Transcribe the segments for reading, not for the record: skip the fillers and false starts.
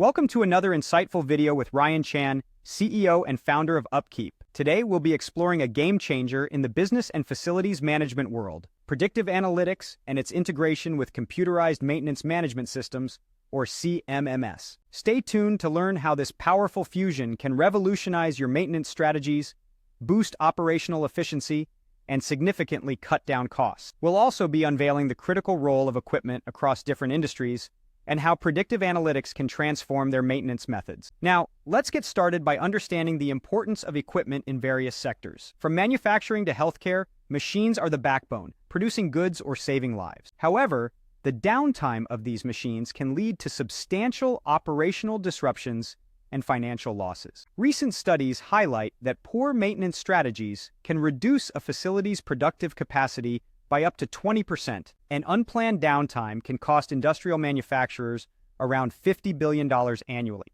Welcome to another insightful video with Ryan Chan, CEO and founder of UpKeep. Today, we'll be exploring a game changer in the business and facilities management world, predictive analytics and its integration with computerized maintenance management systems, or CMMS. Stay tuned to learn how this powerful fusion can revolutionize your maintenance strategies, boost operational efficiency, and significantly cut down costs. We'll also be unveiling the critical role of equipment across different industries and how predictive analytics can transform their maintenance methods. Now, let's get started by understanding the importance of equipment in various sectors. From manufacturing to healthcare, machines are the backbone, producing goods or saving lives. However, the downtime of these machines can lead to substantial operational disruptions and financial losses. Recent studies highlight that poor maintenance strategies can reduce a facility's productive capacity by up to 20%, and unplanned downtime can cost industrial manufacturers around $50 billion annually.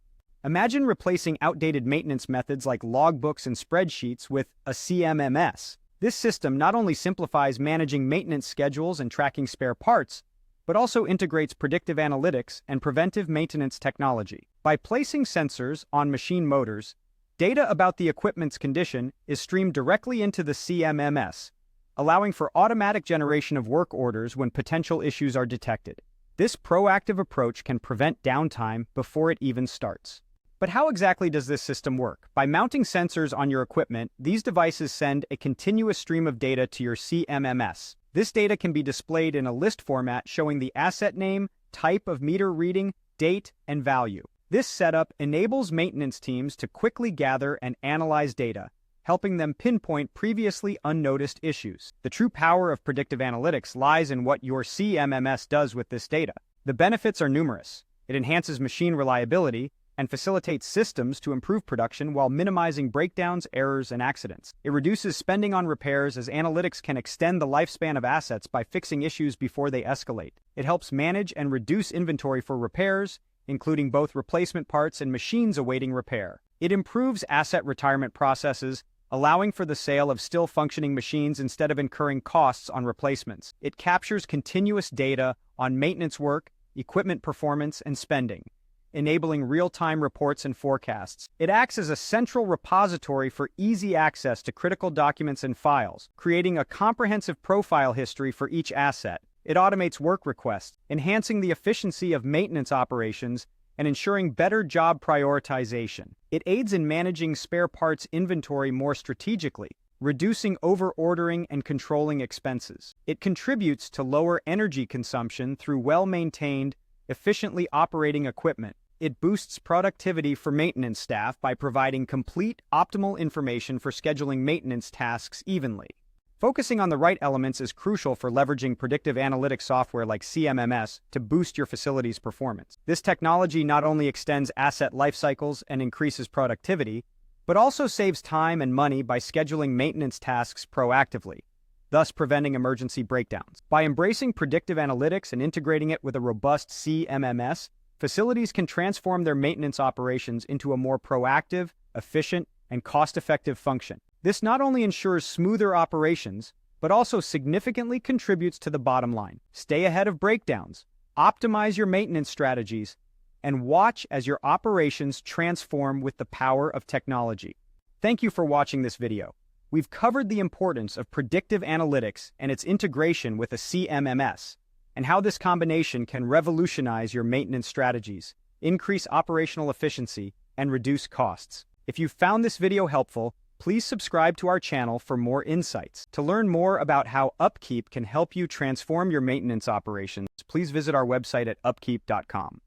Imagine replacing outdated maintenance methods like logbooks and spreadsheets with a CMMS. This system not only simplifies managing maintenance schedules and tracking spare parts, but also integrates predictive analytics and preventive maintenance technology. By placing sensors on machine motors, data about the equipment's condition is streamed directly into the CMMS, allowing for automatic generation of work orders when potential issues are detected. This proactive approach can prevent downtime before it even starts. But how exactly does this system work? By mounting sensors on your equipment, these devices send a continuous stream of data to your CMMS. This data can be displayed in a list format showing the asset name, type of meter reading, date, and value. This setup enables maintenance teams to quickly gather and analyze data, helping them pinpoint previously unnoticed issues. The true power of predictive analytics lies in what your CMMS does with this data. The benefits are numerous. It enhances machine reliability and facilitates systems to improve production while minimizing breakdowns, errors, and accidents. It reduces spending on repairs as analytics can extend the lifespan of assets by fixing issues before they escalate. It helps manage and reduce inventory for repairs, including both replacement parts and machines awaiting repair. It improves asset retirement processes, allowing for the sale of still functioning machines instead of incurring costs on replacements. It captures continuous data on maintenance work, equipment performance, and spending, enabling real-time reports and forecasts. It acts as a central repository for easy access to critical documents and files, creating a comprehensive profile history for each asset. It automates work requests, enhancing the efficiency of maintenance operations and ensuring better job prioritization. It aids in managing spare parts inventory more strategically, reducing over-ordering and controlling expenses. It contributes to lower energy consumption through well-maintained, efficiently operating equipment. It boosts productivity for maintenance staff by providing complete, optimal information for scheduling maintenance tasks evenly. Focusing on the right elements is crucial for leveraging predictive analytics software like CMMS to boost your facility's performance. This technology not only extends asset life cycles and increases productivity, but also saves time and money by scheduling maintenance tasks proactively, thus preventing emergency breakdowns. By embracing predictive analytics and integrating it with a robust CMMS, facilities can transform their maintenance operations into a more proactive, efficient, and cost-effective function. This not only ensures smoother operations, but also significantly contributes to the bottom line. Stay ahead of breakdowns, optimize your maintenance strategies, and watch as your operations transform with the power of technology. Thank you for watching this video. We've covered the importance of predictive analytics and its integration with a CMMS, and how this combination can revolutionize your maintenance strategies, increase operational efficiency, and reduce costs. If you found this video helpful, please subscribe to our channel for more insights. To learn more about how UpKeep can help you transform your maintenance operations, please visit our website at upkeep.com.